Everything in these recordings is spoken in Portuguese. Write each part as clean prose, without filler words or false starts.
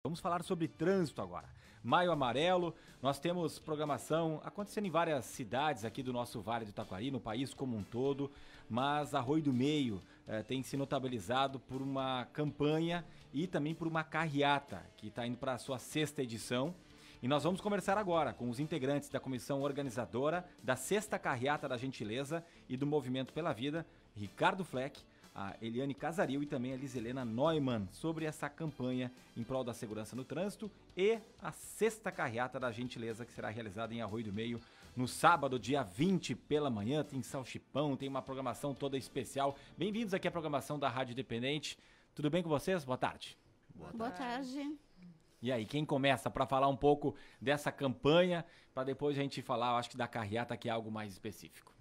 Vamos falar sobre trânsito agora. Maio Amarelo, nós temos programação acontecendo em várias cidades aqui do nosso Vale do Taquari, no país como um todo, mas Arroio do Meio tem se notabilizado por uma campanha e também por uma carreata que está indo para a sua 6ª edição. E nós vamos conversar agora com os integrantes da comissão organizadora da 6ª Carreata da Gentileza e do Movimento pela Vida, Ricardo Fleck, a Eliane Casaril e também a Lizelena Neumann, sobre essa campanha em prol da segurança no trânsito e a 6ª Carreata da Gentileza, que será realizada em Arroio do Meio no sábado, dia 20 pela manhã. Tem salchipão, tem uma programação toda especial. Bem-vindos aqui à programação da Rádio Independente. Tudo bem com vocês? Boa tarde. Boa tarde. E aí, quem começa para falar um pouco dessa campanha, para depois a gente falar, eu acho que da carreata, que é algo mais específico?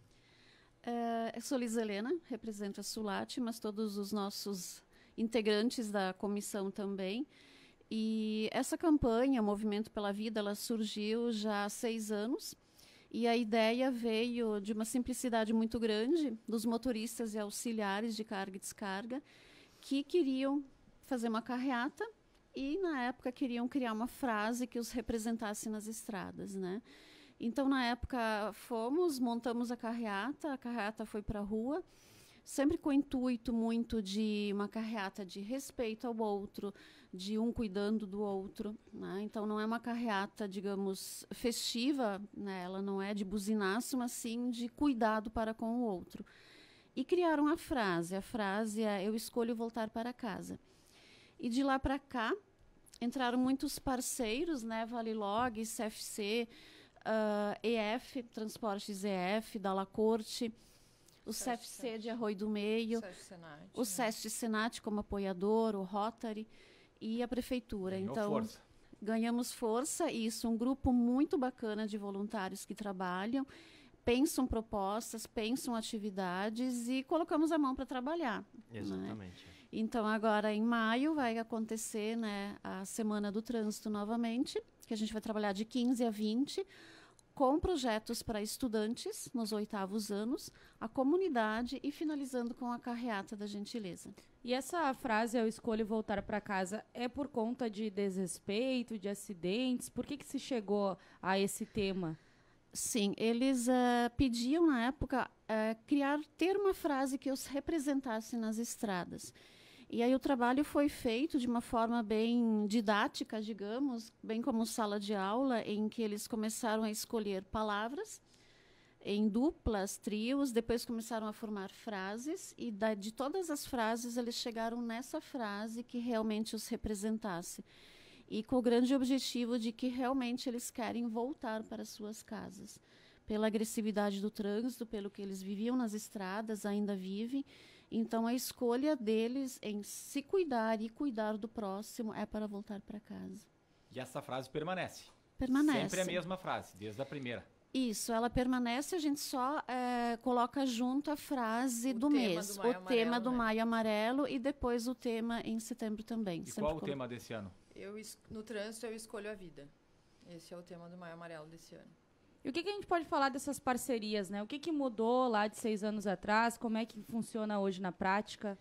Eu sou Lizelena, represento a Sulate, mas todos os nossos integrantes da comissão também. E essa campanha, Movimento pela Vida, ela surgiu já há 6 anos. E a ideia veio de uma simplicidade muito grande dos motoristas e auxiliares de carga e descarga que queriam fazer uma carreata e, na época, queriam criar uma frase que os representasse nas estradas, né? Então, na época, montamos a carreata foi para a rua, sempre com o intuito muito de uma carreata de respeito ao outro, de um cuidando do outro, né? Então, não é uma carreata, digamos, festiva, né? Ela não é de buzinaço, mas sim de cuidado para com o outro. E criaram a frase é: eu escolho voltar para casa. E de lá para cá, entraram muitos parceiros, né? Valilog, CFC, EF, Transportes EF, da La Corte, o CFC de Arroio do Meio, o SESC Senat como apoiador, o Rotary e a Prefeitura. Então, ganhamos força e isso, um grupo muito bacana de voluntários que trabalham, pensam propostas, pensam atividades e colocamos a mão para trabalhar. Exatamente. Né? Então, agora em maio vai acontecer, né, a Semana do Trânsito novamente, que a gente vai trabalhar de 15 a 20, com projetos para estudantes nos 8º anos, a comunidade e finalizando com a carreata da Gentileza. E essa frase, eu escolho voltar para casa, é por conta de desrespeito, de acidentes? Por que se chegou a esse tema? Sim, eles pediam na época ter uma frase que os representasse nas estradas. E aí o trabalho foi feito de uma forma bem didática, digamos, bem como sala de aula, em que eles começaram a escolher palavras em duplas, trios, depois começaram a formar frases, e de todas as frases eles chegaram nessa frase que realmente os representasse. E com o grande objetivo de que realmente eles querem voltar para suas casas. Pela agressividade do trânsito, pelo que eles viviam nas estradas, ainda vivem. Então, a escolha deles em se cuidar e cuidar do próximo é para voltar para casa. E essa frase permanece? Permanece. Sempre a mesma frase, desde a primeira? Isso, ela permanece, a gente só coloca junto a frase do mês. O tema do Maio Amarelo e depois o tema em setembro também. E qual o tema desse ano? No trânsito, eu escolho a vida. Esse é o tema do Maio Amarelo desse ano. E o que a gente pode falar dessas parcerias, né? O que mudou lá de 6 anos atrás? Como é que funciona hoje na prática?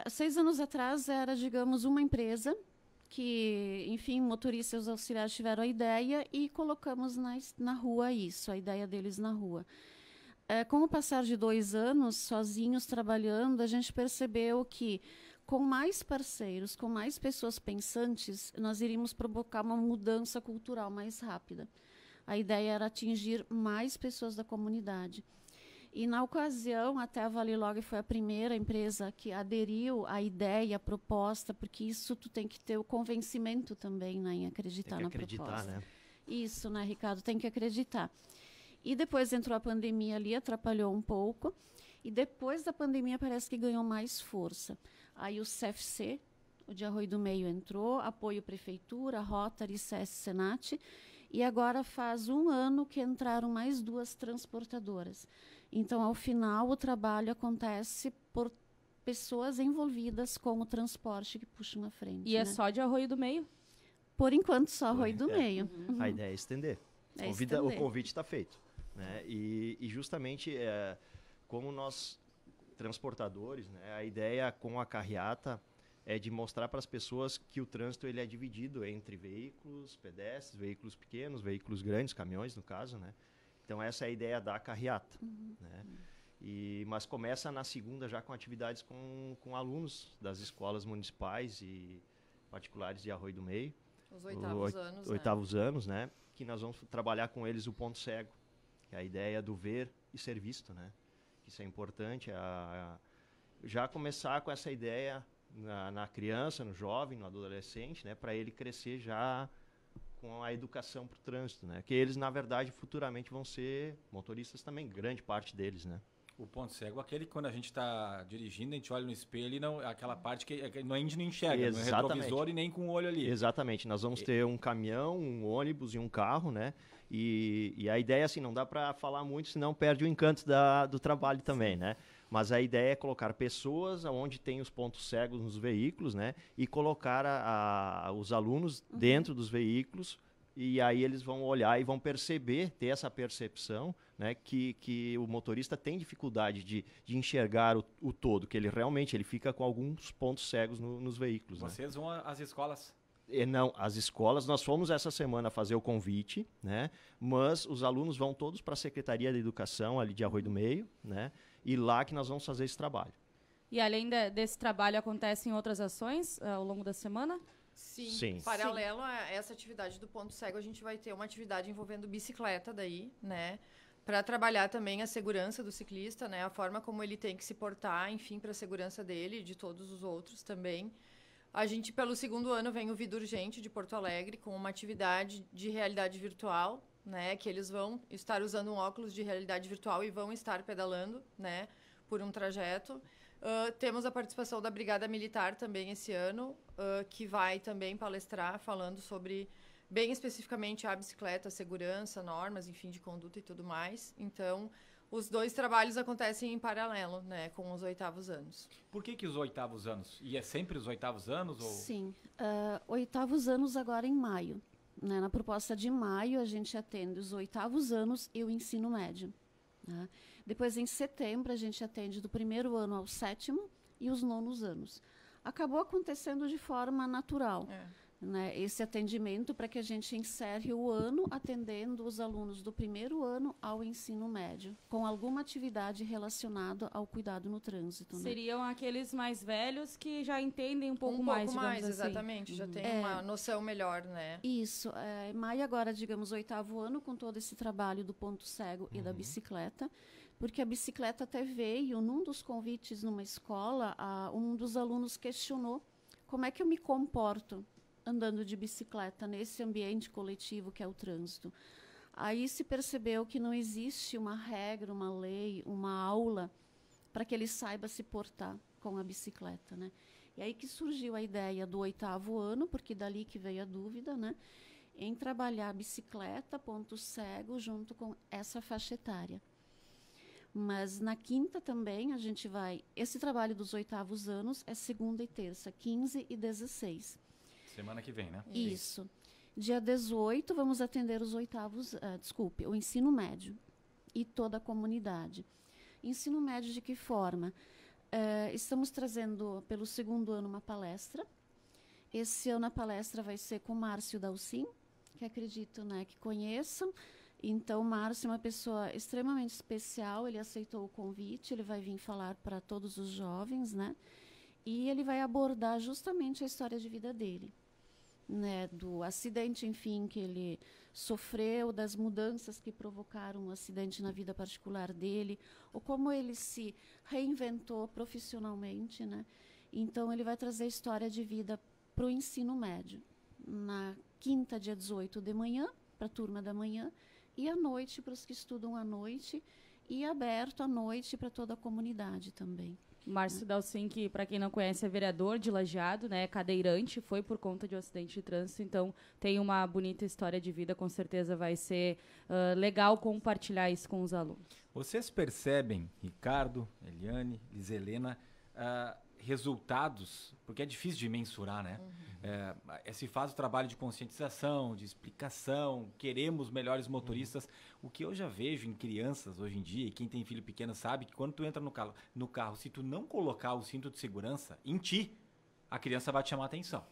6 anos atrás era, digamos, uma empresa que, enfim, motoristas e os auxiliares tiveram a ideia e colocamos na rua isso, a ideia deles na rua. Com o passar de 2 anos, sozinhos, trabalhando, a gente percebeu que com mais parceiros, com mais pessoas pensantes, nós iríamos provocar uma mudança cultural mais rápida. A ideia era atingir mais pessoas da comunidade. E, na ocasião, até a Valilog foi a primeira empresa que aderiu à ideia, à proposta, porque isso tu tem que ter o convencimento também, né, em acreditar na proposta. Né? Isso, né, Ricardo? Tem que acreditar. E depois entrou a pandemia ali, atrapalhou um pouco. E depois da pandemia parece que ganhou mais força. Aí o CFC, o de Arroio do Meio, entrou, apoio Prefeitura, Rotary, SESC, Senat. E agora faz 1 ano que entraram mais 2 transportadoras. Então, ao final, o trabalho acontece por pessoas envolvidas com o transporte que puxam à frente. E é só de Arroio do Meio? Por enquanto, só Arroio do Meio. Uhum. A ideia é estender. O convite está feito. Né? E justamente, como nós, transportadores, né, a ideia com a carreata é de mostrar para as pessoas que o trânsito ele é dividido entre veículos, pedestres, veículos pequenos, veículos grandes, caminhões no caso, né? Então essa é a ideia da carreata, né? Mas começa na segunda já com atividades com alunos das escolas municipais e particulares de Arroio do Meio. Os oitavos anos, oitavos anos, né? Que nós vamos trabalhar com eles o ponto cego, que é a ideia do ver e ser visto, né? Isso é importante, já começar com essa ideia na criança, no jovem, no adolescente, né? Para ele crescer já com a educação para o trânsito, né? Que eles, na verdade, futuramente vão ser motoristas também, grande parte deles, né? O ponto cego, aquele que quando a gente está dirigindo, a gente olha no espelho e não, aquela parte que a gente não enxerga, no retrovisor e nem com o olho ali. Exatamente, nós vamos ter um caminhão, um ônibus e um carro, né? E a ideia, assim, não dá para falar muito, senão perde o encanto do trabalho também, né? Mas a ideia é colocar pessoas onde tem os pontos cegos nos veículos, né? E colocar os alunos dentro dos veículos, e aí eles vão olhar e vão ter essa percepção, né, que o motorista tem dificuldade de enxergar o todo, que ele realmente fica com alguns pontos cegos nos veículos. Vocês vão às escolas? Não, as escolas, nós fomos essa semana fazer o convite, né, mas os alunos vão todos para a Secretaria de Educação ali de Arroio do Meio, né, e lá que nós vamos fazer esse trabalho. E além desse trabalho, acontecem outras ações ao longo da semana? Sim. Paralelo a essa atividade do ponto cego, a gente vai ter uma atividade envolvendo bicicleta daí, né? Para trabalhar também a segurança do ciclista, né? A forma como ele tem que se portar, enfim, para a segurança dele e de todos os outros também. A gente, pelo segundo ano, vem o Vida Urgente de Porto Alegre, com uma atividade de realidade virtual, né? Que eles vão estar usando um óculos de realidade virtual e vão estar pedalando, né? Por um trajeto. Temos a participação da Brigada Militar também esse ano, que vai também palestrar falando sobre, bem especificamente, a bicicleta, a segurança, normas, enfim, de conduta e tudo mais. Então, os dois trabalhos acontecem em paralelo, né, com os oitavos anos. Por que os oitavos anos? E é sempre os oitavos anos? Ou... Sim, oitavos anos agora em maio. Né? Na proposta de maio, a gente atende os oitavos anos e o ensino médio. Né? Depois, em setembro, a gente atende do primeiro ano ao sétimo e os nonos anos. Acabou acontecendo de forma natural, né, esse atendimento para que a gente encerre o ano atendendo os alunos do primeiro ano ao ensino médio, com alguma atividade relacionada ao cuidado no trânsito. Né? Seriam aqueles mais velhos que já entendem um pouco mais, digamos assim. Exatamente, já tem uma noção melhor, né? Isso. Maio agora, digamos, oitavo ano, com todo esse trabalho do ponto cego e da bicicleta, porque a bicicleta até veio, num dos convites numa escola, um dos alunos questionou como é que eu me comporto andando de bicicleta nesse ambiente coletivo que é o trânsito. Aí se percebeu que não existe uma regra, uma lei, uma aula para que ele saiba se portar com a bicicleta, né? E aí que surgiu a ideia do oitavo ano, porque dali que veio a dúvida, né? Em trabalhar a bicicleta, ponto cego, junto com essa faixa etária. Mas na quinta também a gente vai... Esse trabalho dos oitavos anos é segunda e terça, 15 e 16. Semana que vem, né? Isso. Dia 18 vamos atender os o ensino médio e toda a comunidade. Ensino médio de que forma? Estamos trazendo pelo segundo ano uma palestra. Esse ano a palestra vai ser com Márcio Dalcin, que acredito, né, que conheçam. Então, o Márcio é uma pessoa extremamente especial, ele aceitou o convite, ele vai vir falar para todos os jovens, né? E ele vai abordar justamente a história de vida dele, né? Do acidente, enfim, que ele sofreu, das mudanças que provocaram o acidente na vida particular dele, ou como ele se reinventou profissionalmente, né? Então, ele vai trazer a história de vida para o ensino médio. Na quinta, dia 18 de manhã, para a turma da manhã, e à noite para os que estudam à noite, e aberto à noite para toda a comunidade também. Márcio Dalcin, que para quem não conhece é vereador de Lajeado, né, cadeirante, foi por conta de um acidente de trânsito, então tem uma bonita história de vida, com certeza vai ser legal compartilhar isso com os alunos. Vocês percebem, Ricardo, Eliane, Lizelena, resultados, porque é difícil de mensurar, né? Se faz o trabalho de conscientização, de explicação, queremos melhores motoristas. O que eu já vejo em crianças hoje em dia, e quem tem filho pequeno sabe que quando tu entra no carro, se tu não colocar o cinto de segurança em ti, a criança vai te chamar a atenção.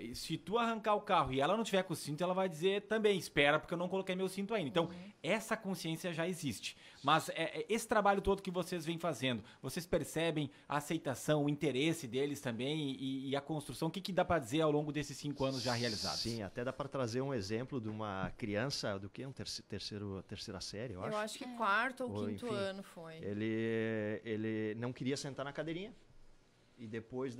E se tu arrancar o carro e ela não tiver com o cinto, ela vai dizer também, espera, porque eu não coloquei meu cinto ainda. Então, essa consciência já existe. Mas esse trabalho todo que vocês vêm fazendo, vocês percebem a aceitação, o interesse deles também e a construção? O que dá para dizer ao longo desses 5 anos já realizados? Sim, até dá para trazer um exemplo de uma criança, do que? Terceira série, eu acho. Eu acho que 4º ou 5º enfim, ano foi. Ele não queria sentar na cadeirinha. E depois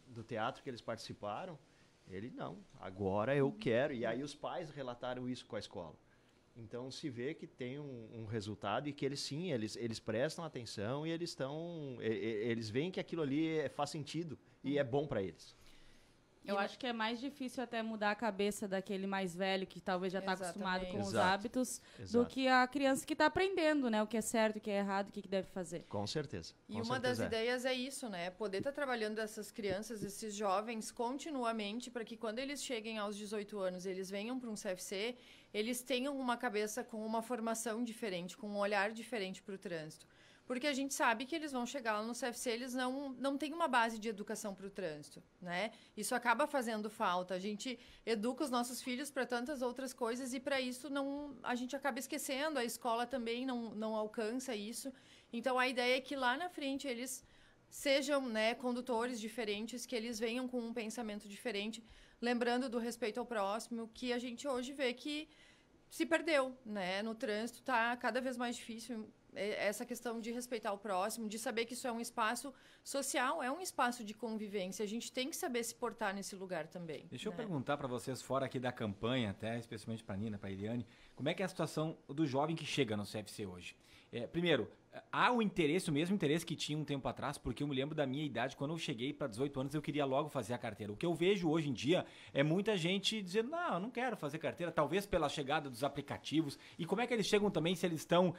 do teatro que eles participaram, ele não, agora eu quero. E aí os pais relataram isso com a escola. Então se vê que tem um resultado e que eles prestam atenção e eles veem que aquilo ali faz sentido e é bom para eles. Eu acho que é mais difícil até mudar a cabeça daquele mais velho que talvez já está acostumado com os hábitos do que a criança que está aprendendo, né? O que é certo, o que é errado, o que deve fazer. Com certeza. E uma das ideias é isso, né? Poder estar trabalhando essas crianças, esses jovens, continuamente, para que quando eles cheguem aos 18 anos, eles venham para um CFC, eles tenham uma cabeça com uma formação diferente, com um olhar diferente para o trânsito. Porque a gente sabe que eles vão chegar lá no CFC, eles não têm uma base de educação para o trânsito, né? Isso acaba fazendo falta. A gente educa os nossos filhos para tantas outras coisas e para isso a gente acaba esquecendo. A escola também não alcança isso. Então, a ideia é que lá na frente eles sejam, né, condutores diferentes, que eles venham com um pensamento diferente, lembrando do respeito ao próximo, que a gente hoje vê que se perdeu, né? No trânsito está cada vez mais difícil essa questão de respeitar o próximo, de saber que isso é um espaço social, é um espaço de convivência. A gente tem que saber se portar nesse lugar também. Deixa eu perguntar para vocês, fora aqui da campanha, até especialmente para a Nina, para a Eliane, como é que é a situação do jovem que chega no CFC hoje? Primeiro, há o mesmo interesse que tinha um tempo atrás, porque eu me lembro da minha idade, quando eu cheguei para 18 anos, eu queria logo fazer a carteira. O que eu vejo hoje em dia é muita gente dizendo, não, eu não quero fazer carteira, talvez pela chegada dos aplicativos. E como é que eles chegam também, se eles estão,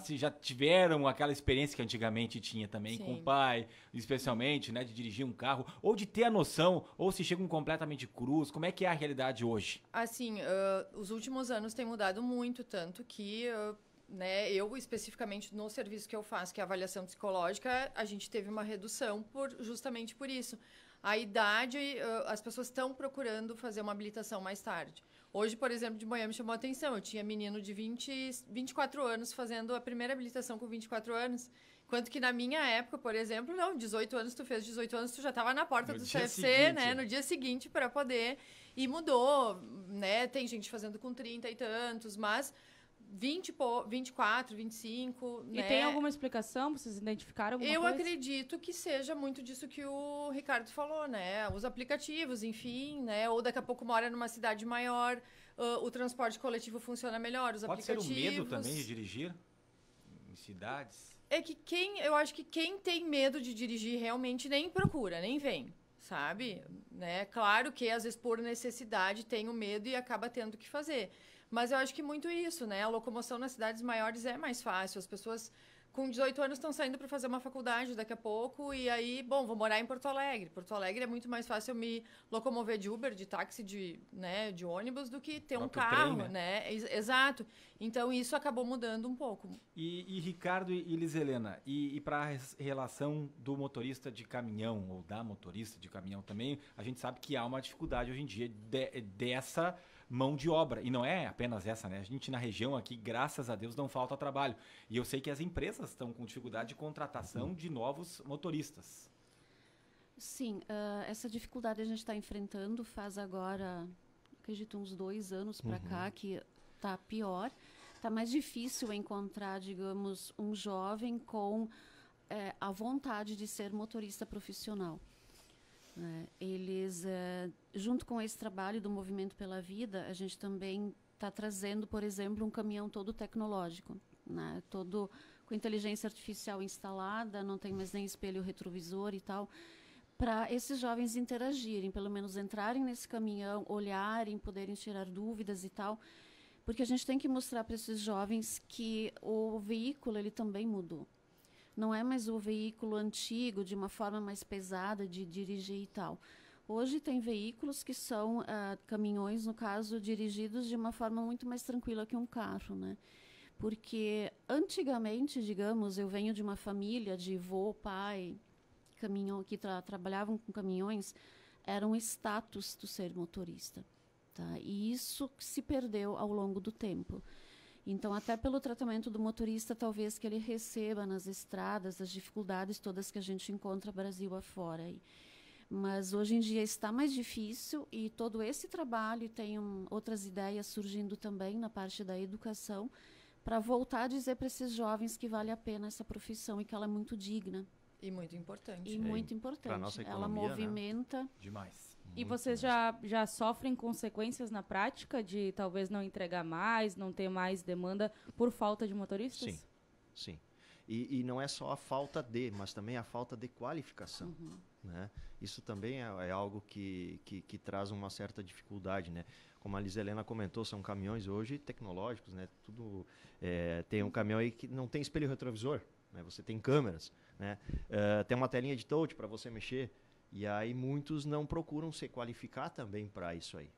se já tiveram aquela experiência que antigamente tinha também, com o pai, especialmente, né, de dirigir um carro, ou de ter a noção, ou se chegam completamente crus, como é que é a realidade hoje? Assim, os últimos anos têm mudado muito, tanto que... né, eu, especificamente, no serviço que eu faço, que é a avaliação psicológica, a gente teve uma redução justamente por isso. A idade, as pessoas estão procurando fazer uma habilitação mais tarde. Hoje, por exemplo, de manhã me chamou a atenção. Eu tinha menino de 24 anos fazendo a primeira habilitação com 24 anos. Enquanto que na minha época, por exemplo, 18 anos, tu fez 18 anos, tu já estava na porta do CFC, né, no dia seguinte para poder. E mudou, né? Tem gente fazendo com 30 e tantos, mas... 24, 25, E né? tem alguma explicação? Vocês identificaram alguma coisa? Eu acredito que seja muito disso que o Ricardo falou, né? Os aplicativos, enfim, né? Ou daqui a pouco mora numa cidade maior, o transporte coletivo funciona melhor, os aplicativos... Pode ser o medo também de dirigir em cidades? É que eu acho que quem tem medo de dirigir realmente nem procura, nem vem, sabe? Né? Claro que, às vezes, por necessidade, tem o medo e acaba tendo que fazer. Mas eu acho que muito isso, né? A locomoção nas cidades maiores é mais fácil. As pessoas com 18 anos estão saindo para fazer uma faculdade daqui a pouco e aí, bom, vou morar em Porto Alegre. Porto Alegre é muito mais fácil eu me locomover de Uber, de táxi, de ônibus do que ter um carro, trem, né? Exato. Então, isso acabou mudando um pouco. E Ricardo e Liz Helena, e para a relação do motorista de caminhão ou da motorista de caminhão também, a gente sabe que há uma dificuldade hoje em dia dessa mão de obra. E não é apenas essa, né? A gente na região aqui, graças a Deus, não falta trabalho. E eu sei que as empresas estão com dificuldade de contratação de novos motoristas. Sim, essa dificuldade a gente está enfrentando faz agora, acredito, uns 2 anos para cá, que está pior. Está mais difícil encontrar, digamos, um jovem com a vontade de ser motorista profissional. Eles, junto com esse trabalho do Movimento pela Vida, a gente também está trazendo, por exemplo, um caminhão todo tecnológico, né? Todo com inteligência artificial instalada, não tem mais nem espelho retrovisor e tal, para esses jovens interagirem, pelo menos entrarem nesse caminhão, olharem, poderem tirar dúvidas e tal, porque a gente tem que mostrar para esses jovens que o veículo ele também mudou. Não é mais o veículo antigo, de uma forma mais pesada de dirigir e tal. Hoje tem veículos que são caminhões, no caso, dirigidos de uma forma muito mais tranquila que um carro, né? Porque antigamente, digamos, eu venho de uma família de vô, pai, que trabalhavam com caminhões era um status do ser motorista. Tá? E isso se perdeu ao longo do tempo. Então, até pelo tratamento do motorista, talvez que ele receba nas estradas as dificuldades todas que a gente encontra Brasil afora. Mas hoje em dia está mais difícil e todo esse trabalho tem outras ideias surgindo também na parte da educação para voltar a dizer para esses jovens que vale a pena essa profissão e que ela é muito digna. E muito importante. E muito importante. Pra nossa Ela economia, movimenta... né? Demais. E vocês já sofrem consequências na prática de talvez não entregar mais, não ter mais demanda por falta de motoristas? Sim, sim. E não é só a falta de, mas também a falta de qualificação. Né? Isso também é algo que traz uma certa dificuldade, né? Como a Lizelena comentou, são caminhões hoje tecnológicos, né? Tudo, tem um caminhão aí que não tem espelho retrovisor, né? Você tem câmeras, né? Tem uma telinha de touch para você mexer. E aí muitos não procuram se qualificar também para isso aí.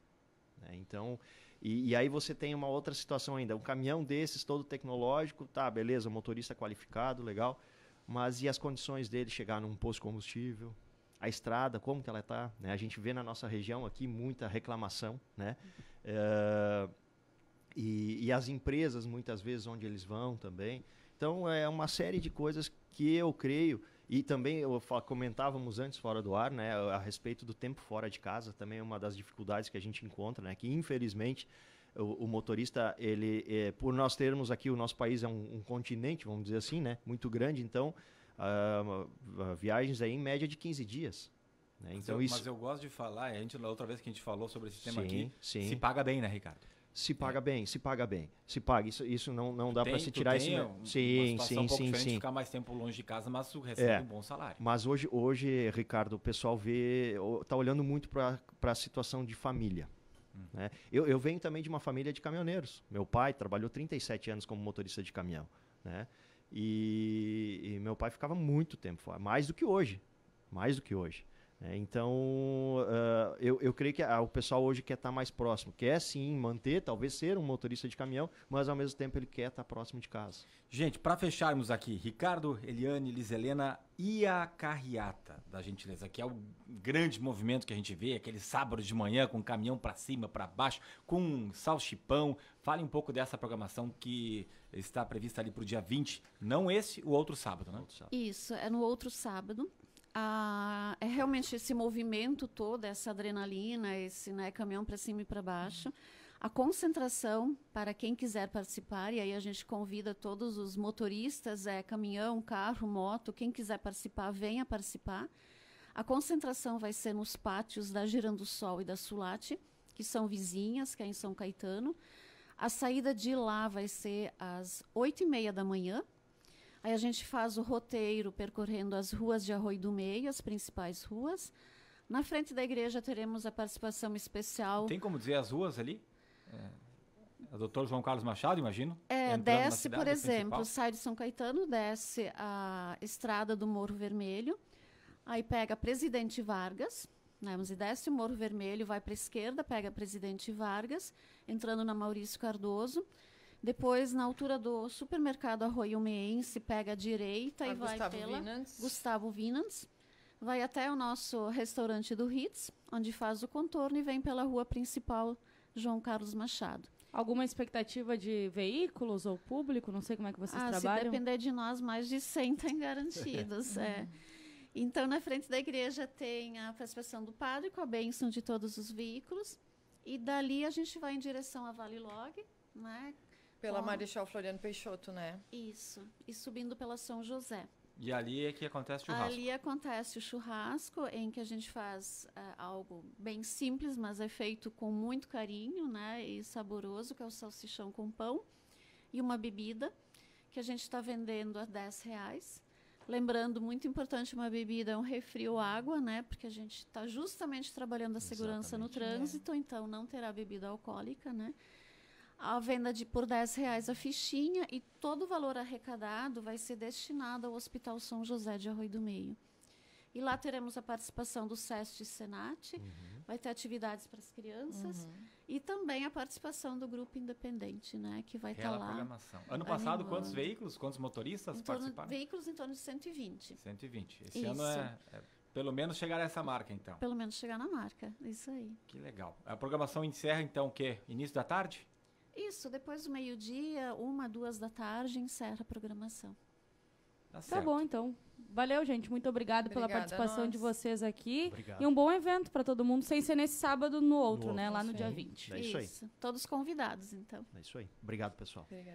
Né? Então, e aí você tem uma outra situação ainda. Um caminhão desses, todo tecnológico, tá, beleza, motorista qualificado, legal. Mas e as condições dele chegar num posto de combustível? A estrada, como que ela está? Né? A gente vê na nossa região aqui muita reclamação, né? E as empresas, muitas vezes, onde eles vão também. Então, é uma série de coisas que eu creio... E também comentávamos antes fora do ar, né, a respeito do tempo fora de casa, também é uma das dificuldades que a gente encontra, né, que infelizmente o motorista, ele, por nós termos aqui, o nosso país é um continente, vamos dizer assim, né, muito grande, então viagens aí em média de 15 dias. Né, então mas eu gosto de falar, da outra vez que a gente falou sobre esse tema aqui, sim. Se paga bem, né, Ricardo? Se paga bem, se paga bem. Se paga, isso não dá para se tirar esse... Sim, um pouco diferente de ficar mais tempo longe de casa, mas recebe um bom salário. Mas hoje, Ricardo, o pessoal tá olhando muito para a situação de família. Né? Eu venho também de uma família de caminhoneiros. Meu pai trabalhou 37 anos como motorista de caminhão. Né? E meu pai ficava muito tempo fora, mais do que hoje. Então, eu creio que o pessoal hoje quer estar mais próximo. Quer sim manter, talvez ser um motorista de caminhão, mas ao mesmo tempo ele quer estar próximo de casa. Gente, para fecharmos aqui, Ricardo, Eliane, Lizelena e a carreata, da gentileza, que é o grande movimento que a gente vê, aquele sábado de manhã com caminhão para cima, para baixo, com salchipão. Fale um pouco dessa programação que está prevista ali para o dia 20, não esse, o outro sábado, né? Isso, é no outro sábado. É realmente esse movimento todo, essa adrenalina, esse caminhão para cima e para baixo. A concentração para quem quiser participar, e aí a gente convida todos os motoristas, caminhão, carro, moto, quem quiser participar, venha participar. A concentração vai ser nos pátios da Girando do Sol e da Sulate, que são vizinhas, que é em São Caetano. A saída de lá vai ser às 8h30 da manhã. Aí a gente faz o roteiro percorrendo as ruas de Arroio do Meio, as principais ruas. Na frente da igreja teremos a participação especial. Tem como dizer as ruas ali? O Dr. João Carlos Machado, imagino? Desce, por exemplo, sai de São Caetano, desce a estrada do Morro Vermelho, aí pega Presidente Vargas, né, mas desce o Morro Vermelho, vai para a esquerda, pega Presidente Vargas, entrando na Maurício Cardoso. Depois, na altura do supermercado Arroio Meense, pega a direita e vai pela Gustavo Vinans. Vai até o nosso restaurante do Ritz, onde faz o contorno e vem pela rua principal João Carlos Machado. Alguma expectativa de veículos ou público? Não sei como é que vocês trabalham. Se depender de nós, mais de 100 tem garantidos. Então, na frente da igreja tem a participação do padre com a bênção de todos os veículos. E dali a gente vai em direção a Vale Log, né? Pela Marechal Floriano Peixoto, né? Isso. E subindo pela São José. E ali é que acontece o churrasco. Ali acontece o churrasco, em que a gente faz algo bem simples, mas é feito com muito carinho, né? E saboroso, que é o salsichão com pão. E uma bebida, que a gente está vendendo a R$10. Lembrando, muito importante, uma bebida é um refri ou água, né? Porque a gente está justamente trabalhando a segurança no trânsito, então não terá bebida alcoólica, né? A venda por R$10 a fichinha e todo o valor arrecadado vai ser destinado ao Hospital São José de Arroio do Meio. E lá teremos a participação do SEST e Senat, vai ter atividades para as crianças e também a participação do grupo independente, né, que vai estar lá. Programação. Ano passado, quantos veículos, quantos motoristas participaram? Veículos em torno de 120. 120. Esse Isso. ano é pelo menos chegar a essa marca, então. Pelo menos chegar na marca, isso aí. Que legal. A programação encerra, então, o quê? Início da tarde? Isso, depois do meio-dia, 1, 2 da tarde, encerra a programação. Tá bom, então. Valeu, gente. Muito obrigado pela Obrigada participação a de nós. vocês aqui. Obrigado. E um bom evento para todo mundo, sem ser nesse sábado, no outro, né? Lá no Isso dia aí. 20. É isso aí. Todos convidados, então. É isso aí. Obrigado, pessoal. Obrigada.